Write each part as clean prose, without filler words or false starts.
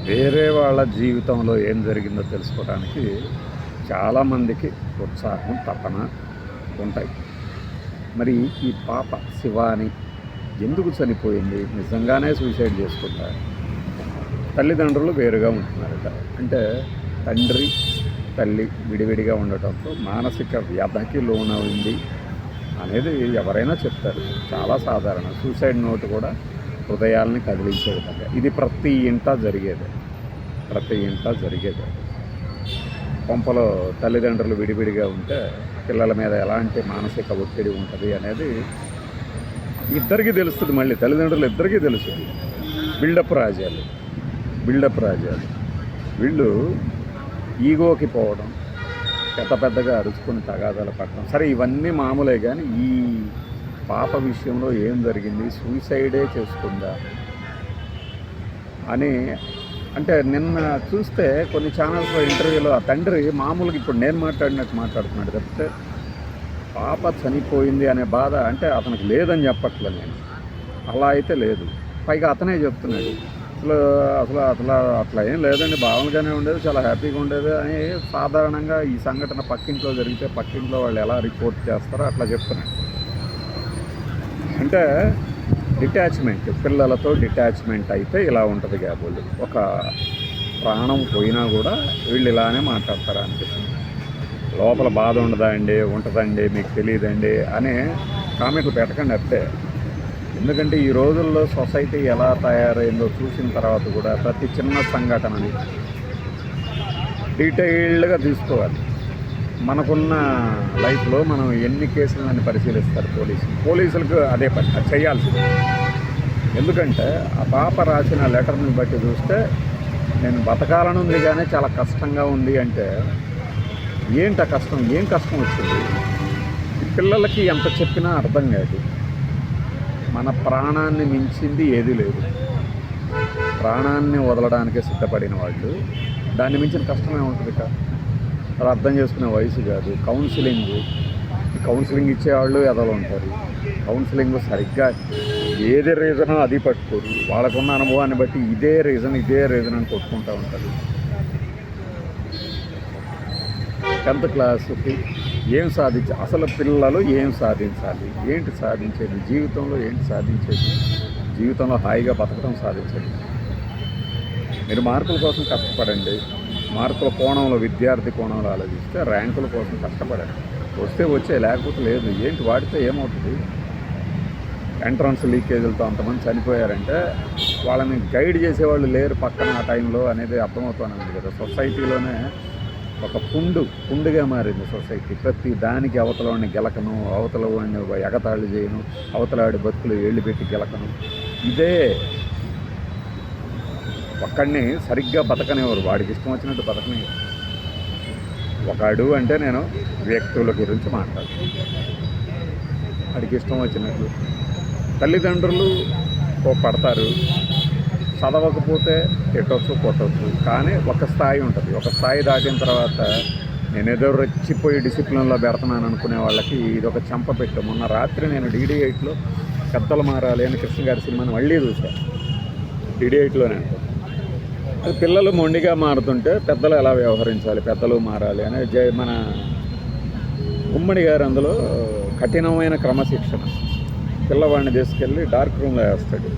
వేరే వాళ్ళ జీవితంలో ఏం జరిగిందో తెలుసుకోవడానికి చాలామందికి ఉత్సాహం, తపన ఉంటాయి. మరి ఈ పాప శివాని ఎందుకు చనిపోయింది? నిజంగానే సూసైడ్ చేసుకుంటా? తల్లిదండ్రులు వేరుగా ఉంటున్నారట. అంటే తండ్రి, తల్లి విడివిడిగా ఉండటంతో మానసిక వ్యధకి లోనైంది అనేది ఎవరైనా చెప్తారు. చాలా సాధారణం. సూసైడ్ నోట్ కూడా హృదయాల్ని కదిలించే విధంగా ఇది ప్రతి ఇంటా జరిగేదే. కొంపలో తల్లిదండ్రులు విడివిడిగా ఉంటే పిల్లల మీద ఎలాంటి మానసిక ఒత్తిడి ఉంటుంది అనేది ఇద్దరికీ తెలుస్తుంది. మళ్ళీ తల్లిదండ్రులు ఇద్దరికీ తెలుస్తుంది. బిల్డప్ రాజాలు వీళ్ళు ఈగోకి పోవడం, పెద్దగా అరుచుకొని తగాదాలు పడటం, సరే ఇవన్నీ మామూలే. కానీ ఈ పాప విషయంలో ఏం జరిగింది? సూసైడే చేసుకుందా అని అంటే నిన్న చూస్తే కొన్ని ఛానల్స్లో ఇంటర్వ్యూలో ఆ తండ్రి మామూలుగా ఇప్పుడు నేను మాట్లాడినట్టు మాట్లాడుతున్నాడు తప్పితే పాప చనిపోయింది అనే బాధ అంటే అతనికి లేదని చెప్పట్లేదు నేను. అలా అయితే లేదు. పైగా అతనే చెప్తున్నాడు అసలు అట్లా ఏం లేదండి, బాగుగానే ఉండేది, చాలా హ్యాపీగా ఉండేది అని. సాధారణంగా ఈ సంఘటన పక్కింట్లో జరిగితే పక్కింట్లో వాళ్ళు ఎలా రిపోర్ట్ చేస్తారో అట్లా చెప్తున్నాడు. అంటే డిటాచ్మెంట్, పిల్లలతో డిటాచ్మెంట్ అయితే ఇలా ఉంటుంది కాబోలు. ఒక ప్రాణం పోయినా కూడా వీళ్ళు ఇలానే మాట్లాడతారా అనిపిస్తుంది. లోపల బాధ ఉంటుందండి మీకు తెలియదండి అనే కామెంట్లు పెట్టకండి అంతే. ఎందుకంటే ఈ రోజుల్లో సొసైటీ ఎలా తయారైందో చూసిన తర్వాత కూడా ప్రతి చిన్న సంఘటనని డీటెయిల్డ్గా తీసుకోవాలి. మనకున్న లైఫ్లో మనం ఎన్ని కేసులని పరిశీలిస్తారు పోలీసులకు అదే పని, అది చేయాల్సింది. ఎందుకంటే ఆ పాప రాసిన లెటర్ని బట్టి చూస్తే నేను బతకాలని ఉంది కానీ చాలా కష్టంగా ఉంది అంటే ఏంటి కష్టం? ఏం కష్టం వచ్చింది? ఈ పిల్లలకి ఎంత చెప్పినా అర్థం కాదు. మన ప్రాణాన్ని మించింది ఏదీ లేదు. ప్రాణాన్ని వదలడానికి సిద్ధపడిన వాళ్ళు దాన్ని మించిన కష్టమే ఉంటుంది కదా. అది అర్థం చేసుకునే వయసు కాదు. కౌన్సిలింగ్ ఇచ్చేవాళ్ళు ఎదలు ఉంటారు. కౌన్సిలింగ్ సరిగ్గా ఏది రీజనో అది పట్టుకోరు. వాళ్ళకున్న అనుభవాన్ని బట్టి ఇదే రీజన్ అని కొట్టుకుంటూ ఉంటారు. 10th క్లాసుకి ఏం అసలు పిల్లలు ఏం సాధించాలి? ఏంటి సాధించేది? జీవితంలో ఏంటి సాధించేది? జీవితంలో హాయిగా బతకడం సాధించేది. మీరు మార్కుల కోసం కష్టపడండి. మార్కుల కోణంలో, విద్యార్థి కోణంలో ఆలోచిస్తే ర్యాంకుల కోసం కష్టపడండి. వస్తే వచ్చే, లేకపోతే లేదు. ఏంటి వాడితే ఏమవుతుంది? ఎంట్రన్స్ లీకేజీలతో అంతమంది చనిపోయారంటే వాళ్ళని గైడ్ చేసేవాళ్ళు లేరు పక్కన ఆ టైంలో అనేది అర్థమవుతుంది కదా. సొసైటీలోనే ఒక పుండుగా మారింది సొసైటీ. ప్రతి దానికి అవతలవాడిని గెలకను, అవతలవాడిని ఎగతాళి చేయను, అవతలవాడి బతుకులు ఏళ్ళు పెట్టి గెలకను. ఇదే ఒక్కడిని సరిగ్గా బతకనివ్వరు. వాడికి ఇష్టం వచ్చినట్టు బతకనివ్వరు. ఒకడు అంటే నేను వ్యక్తుల గురించి మాట్లాడుతాను. వాడికి ఇష్టం వచ్చినట్లు తల్లిదండ్రులు పడతారు. చదవకపోతే తిట్టవచ్చు, కొట్టవచ్చు. కానీ ఒక స్థాయి ఉంటుంది. ఒక స్థాయి దాటిన తర్వాత నేనేదో రెచ్చిపోయి డిసిప్లిన్లో పెడుతున్నాను అనుకునే వాళ్ళకి ఇది ఒక చెంపపెట్టు. మొన్న రాత్రి నేను DD8లో పెద్దలు మారాలి అని కృష్ణ గారి సినిమాని మళ్ళీ చూశాను. DD8లోనే అది పిల్లలు మొండిగా మారుతుంటే పెద్దలు ఎలా వ్యవహరించాలి, పెద్దలు మారాలి అనే మన గుమ్మడి గారు అందులో కఠినమైన క్రమశిక్షణ. పిల్లవాడిని తీసుకెళ్ళి డార్క్ రూమ్లో వేస్తాడు.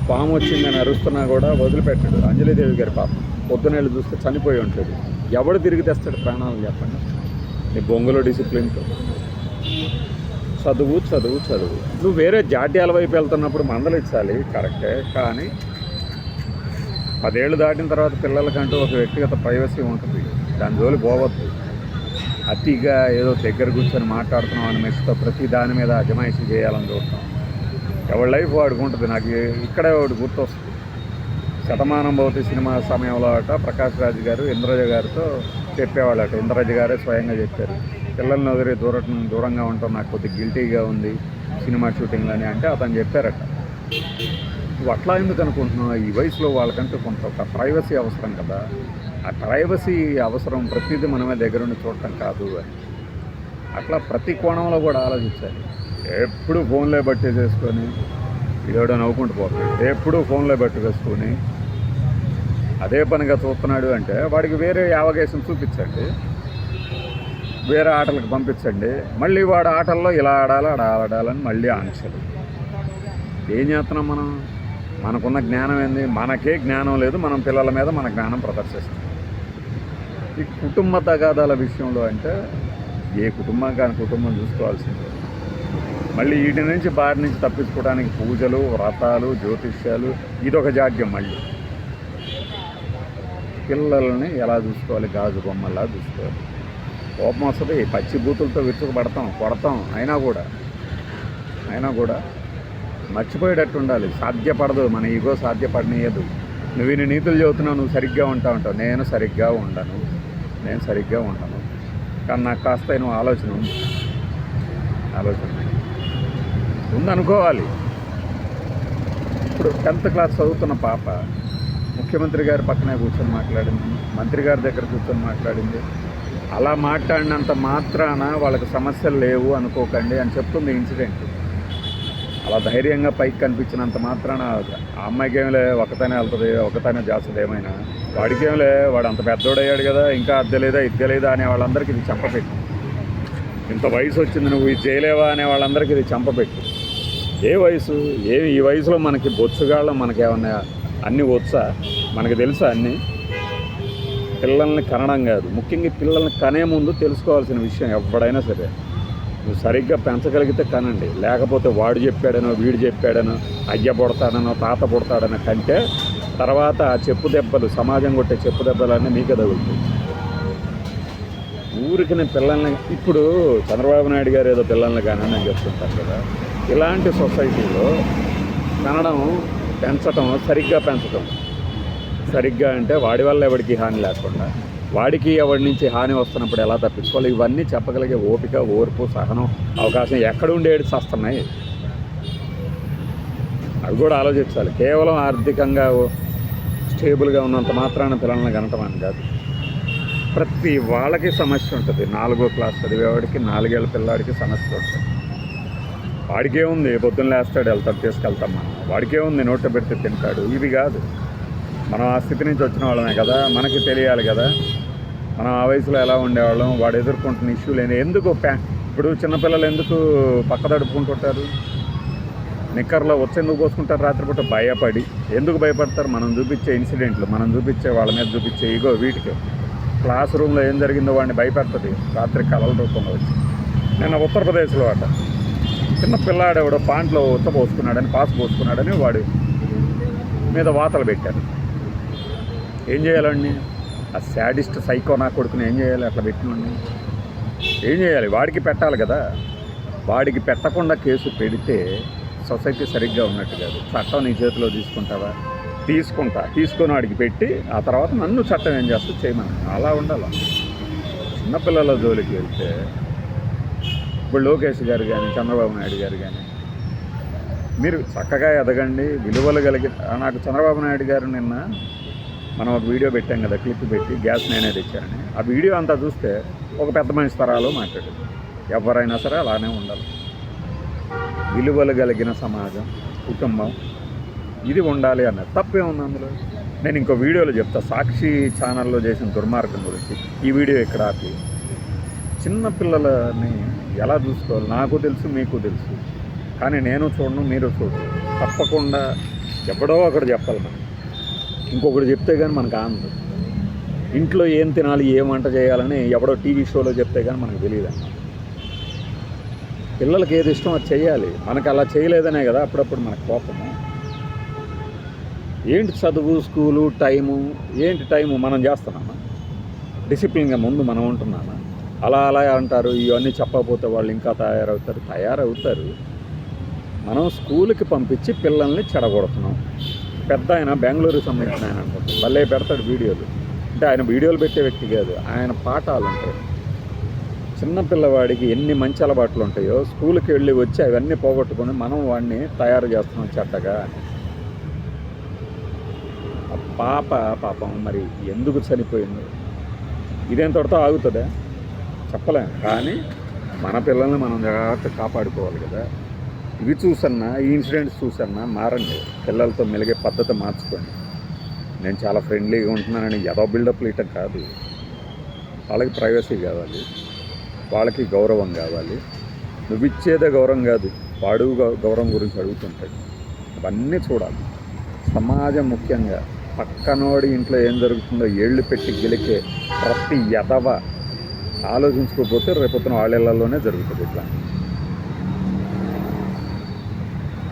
పాము వచ్చిందని అరుస్తున్నా కూడా వదిలిపెట్టాడు. అంజలీదేవి గారి పాప పొద్దునేళ్ళు చూస్తే చనిపోయి ఉంటుంది. ఎవడు తిరిగి తెస్తాడు ప్రాణాలు చెప్పండి? నీ బొంగులో డిసిప్లిన్తో చదువు. నువ్వు వేరే జాడ్యాల వైపు వెళ్తున్నప్పుడు మందలించాలి, కరెక్టే. కానీ 10 ఏళ్ళు దాటిన తర్వాత పిల్లలకంటూ ఒక వ్యక్తిగత ప్రైవసీ ఉంటుంది. దాని జోలి పోవద్దు. అతిగా ఏదో దగ్గర కూర్చొని మాట్లాడుతున్నాం అని మెస్తో ప్రతి దాని మీద అజమాయిషీ చేయాలని చూస్తాం. ఎవరి లైఫ్ వాడికి ఉంటుంది. నాకు ఇక్కడే ఒకటి గుర్తొస్తుంది. శతమానం భవతి సినిమా సమయంలో ప్రకాష్ రాజ్ గారు ఇంద్రజ గారితో చెప్పేవాళ్ళట. ఇంద్రజ గారే స్వయంగా చెప్పారు, పిల్లల్ని వదిలి దూరంగా ఉంటాం, నాకు కొద్దిగా గిల్టీగా ఉంది సినిమా షూటింగ్లని. అంటే అతను చెప్పారట, నువ్వు అట్లా ఎందుకు అనుకుంటున్నావు? ఈ వయసులో వాళ్ళకంటూ కొంత ఒక ప్రైవసీ అవసరం కదా. ఆ ప్రైవసీ అవసరం ప్రతిదీ మనమే దగ్గరుండి చూడటం కాదు అని. అట్లా ప్రతి కోణంలో కూడా ఆలోచించాలి. ఎప్పుడు ఫోన్లో బట్టేసేసుకొని ఇదేడో నవ్వుకుంటూ పోతుంది. ఎప్పుడు ఫోన్లో బట్టి వేసుకొని అదే పనిగా చూస్తున్నాడు అంటే వాడికి వేరే అవకాశం చూపించండి, వేరే ఆటలకు పంపించండి. మళ్ళీ వాడు ఆటల్లో ఇలా ఆడాలి అలా ఆడాలని మళ్ళీ ఆంక్షలు. ఏం చేస్తున్నాం మనం? మనకున్న జ్ఞానం ఏంది? మనకే జ్ఞానం లేదు, మనం పిల్లల మీద మన జ్ఞానం ప్రదర్శిస్తాం. ఈ కుటుంబ తగాదాల విషయంలో అంటే ఏ కుటుంబం కానీ కుటుంబం చూసుకోవాల్సిందే. మళ్ళీ వీటి నుంచి బారి నుంచి తప్పించుకోవడానికి పూజలు, వ్రతాలు, జ్యోతిష్యాలు, ఇదొక జాడ్యం. మళ్ళీ పిల్లల్ని ఎలా చూసుకోవాలి? గాజు బొమ్మల్లా చూసుకోవాలి. కోపం వస్తుంది, పచ్చి బూతులతో విరుచుకుపడతాం, కొడతాం. అయినా కూడా మర్చిపోయేటట్టు ఉండాలి. సాధ్యపడదు, మన ఈగో సాధ్యపడనీయదు. నువ్వు ఇన్ని నీతులు చెబుతున్నావు, నువ్వు సరిగ్గా ఉంటావు. నేను సరిగ్గా ఉండను. కానీ నాకు కాస్త నువ్వు ఆలోచన ఉందనుకోవాలి. ఇప్పుడు 10th క్లాస్ చదువుతున్న పాప ముఖ్యమంత్రి గారి పక్కనే కూర్చొని మాట్లాడింది, మంత్రి గారి దగ్గర కూర్చొని మాట్లాడింది. అలా మాట్లాడినంత మాత్రాన వాళ్ళకి సమస్యలు లేవు అనుకోకండి అని చెప్తుంది ఇన్సిడెంట్. అలా ధైర్యంగా పైకి కనిపించినంత మాత్రాన ఆ అమ్మాయికి ఏమిలే, ఒకతనే వెళ్తుంది, ఒకతనే చేస్తుంది ఏమైనా, వాడికేమిలే, వాడు అంత పెద్దోడయ్యాడు కదా, ఇంకా ఇద్దలేదా అనే వాళ్ళందరికీ ఇది చంపపెట్టు. ఇంత వయసు వచ్చింది, నువ్వు ఇది చేయలేవా అనే వాళ్ళందరికీ ఇది చంపపెట్టు. ఏ వయసు? ఈ వయసులో మనకి బొత్సుగాళ్ళం, మనకేమన్నా అన్నీ వచ్చా? మనకి తెలుసా అన్నీ? పిల్లల్ని కనడం కాదు, ముఖ్యంగా పిల్లల్ని కనే ముందు తెలుసుకోవాల్సిన విషయం ఎవడైనా సరే, నువ్వు సరిగ్గా పెంచగలిగితే కనండి. లేకపోతే వాడు చెప్పాడనో, వీడు చెప్పాడనో, అయ్య పుడతాడనో, తాత పుడతాడనో కంటే తర్వాత ఆ చెప్పు దెబ్బలు, సమాజం కొట్టే చెప్పు దెబ్బలన్నీ మీకే తగులుతాయి. ఊరికి పిల్లల్ని ఇప్పుడు చంద్రబాబు నాయుడు గారు ఏదో పిల్లల్ని కానని నేను చెప్తుంటాను కదా, ఇలాంటి సొసైటీలో కనడం, పెంచటం, సరిగ్గా అంటే వాడి వల్ల ఎవరికి హాని లేకుండా, వాడికి ఎవరి నుంచి హాని వస్తున్నప్పుడు ఎలా తప్పించుకోవాలి, ఇవన్నీ చెప్పగలిగే ఓపిక, ఓర్పు, సహనం, అవకాశం ఎక్కడుండేది వస్తున్నాయి. అవి కూడా ఆలోచించాలి. కేవలం ఆర్థికంగా స్టేబుల్గా ఉన్నంత మాత్రాన పిల్లల్ని కనటం అని కాదు. ప్రతి వాళ్ళకి సమస్య ఉంటుంది. 4వ క్లాస్ చదివేవాడికి, 4 ఏళ్ళ పిల్లాడికి సమస్య ఉంటుంది. వాడికే ఉంది, పొద్దున్న లేస్తాడు, వెళ్తాడు, తీసుకెళ్తాం మనం. వాడికే ఉంది, నోట్లో పెడితే తింటాడు. ఇవి కాదు, మనం ఆ స్థితి నుంచి వచ్చిన వాళ్ళమే కదా, మనకి తెలియాలి కదా మనం ఆ వయసులో ఎలా ఉండేవాళ్ళం, వాడు ఎదుర్కొంటున్న ఇష్యూలు ఏంటి. ఎందుకు ఇప్పుడు చిన్నపిల్లలు ఎందుకు పక్క తడుపుకుంటుంటారు? నిక్కర్లో వచ్చేందుకు పోసుకుంటారు రాత్రిపూట? భయపడి. ఎందుకు భయపడతారు? మనం చూపించే ఇన్సిడెంట్లు, మనం చూపించే వాళ్ళ మీద చూపించే ఈగో. వీటికి క్లాస్ రూమ్లో ఏం జరిగిందో వాడిని భయపెడుతుంది రాత్రి కలల రూపంలో వచ్చి. నిన్న ఉత్తరప్రదేశ్లో చిన్న పిల్లాడెవడో పాంట్లో ఉత్త పోసుకున్నాడని, పాస్ పోసుకున్నాడని వాడి మీద వాతలు పెట్టారు. ఏం చేయాలండి? ఆ శాడిస్ట్ సైకో నా కొడుకుని ఏం చేయాలి? అట్లా పెట్టినండి ఏం చేయాలి? వాడికి పెట్టాలి కదా. వాడికి పెట్టకుండా కేసు పెడితే సొసైటీ సరిగ్గా ఉన్నట్టు కాదు. చట్టం నీ చేతిలో తీసుకుంటావా? తీసుకొని వాడికి పెట్టి ఆ తర్వాత నన్ను చట్టం ఏం చేస్తూ చేయమని అలా ఉండాలి. చిన్నపిల్లల జోలికి వెళ్తే ఇప్పుడు లోకేష్ గారు కానీ, చంద్రబాబు నాయుడు గారు కానీ, మీరు చక్కగా ఎదగండి, విలువలు కలిగి. నాకు చంద్రబాబు నాయుడు గారు నిన్న మనం ఒక వీడియో పెట్టాం కదా, క్లిప్ పెట్టి, గ్యాస్ నేనే తెచ్చానని. ఆ వీడియో అంతా చూస్తే ఒక పెద్ద మనిషి తరాలు మాట్లాడారు. ఎవరైనా సరే అలానే ఉండాలి. విలువలు కలిగిన సమాజం, కుటుంబం, ఇది ఉండాలి అన్నది. తప్పేముంది అందులో? నేను ఇంకో వీడియోలో చెప్తా, సాక్షి ఛానల్లో చేసిన దుర్మార్గం గురించి. ఈ వీడియో ఇక్కడ ఆపి, చిన్నపిల్లలని ఎలా చూసుకోవాలి నాకు తెలుసు, మీకు తెలుసు. కానీ నేను చూడను, మీరు చూడరు. తప్పకుండా ఎప్పుడో ఒకటి చెప్పాలి మనం. ఇంకొకటి చెప్తే కానీ మనకు ఆనందం. ఇంట్లో ఏం తినాలి, ఏం వంట చేయాలని ఎవడో టీవీ షోలో చెప్తే కానీ మనకు తెలియదు అన్నమాట. పిల్లలకి ఏది ఇష్టం అది చేయాలి. మనకు అలా చేయలేదనే కదా అప్పుడప్పుడు మనకు కోపము. ఏంటి చదువు, స్కూలు, టైము మనం చేస్తున్నామా? డిసిప్లిన్గా ముందు మనం ఉంటున్నామా? అలా అంటారు. ఇవన్నీ చెప్పకపోతే వాళ్ళు ఇంకా తయారవుతారు. మనం స్కూల్కి పంపించి పిల్లల్ని చెడగొడుతున్నాం. పెద్ద ఆయన బెంగళూరుకి సంబంధించిన ఆయన అనుకుంటాం, భలే పెడతాడు వీడియోలు. అంటే ఆయన వీడియోలు పెట్టే వ్యక్తి కాదు, ఆయన పాఠాలు ఉంటాయి. చిన్నపిల్లవాడికి ఎన్ని మంచి అలవాట్లు ఉంటాయో స్కూల్కి వెళ్ళి వచ్చి అవన్నీ పోగొట్టుకొని మనం వాడిని తయారు చేస్తున్నాం చెడ్డగా. పాపం మరి ఎందుకు చనిపోయింది? ఇదేంతటితో ఆగుతుందా? చెప్పలేం. కానీ మన పిల్లల్ని మనం జాగ్రత్తగా కాపాడుకోవాలి కదా. ఇవి చూసన్నా, ఈ ఇన్సిడెంట్స్ చూసన్నా మారండి. పిల్లలతో మెలిగే పద్ధతి మార్చుకోండి. నేను చాలా ఫ్రెండ్లీగా ఉంటున్నానని ఏదో బిల్డప్లు ఇటం కాదు. వాళ్ళకి ప్రైవసీ కావాలి, వాళ్ళకి గౌరవం కావాలి. నువ్వు ఇచ్చేదే గౌరవం కాదు, వాడు గౌరవం గురించి అడుగుతుంటాడు. అవన్నీ చూడాలి. సమాజం ముఖ్యంగా పక్కనోడి ఇంట్లో ఏం జరుగుతుందో ఏళ్ళు పెట్టి గెలికే ప్రతి ఎదవ ఆలోచించుకోకపోతే రేపొద్దున వాళ్ళ ఇళ్లలోనే జరుగుతుంది ఇట్లా.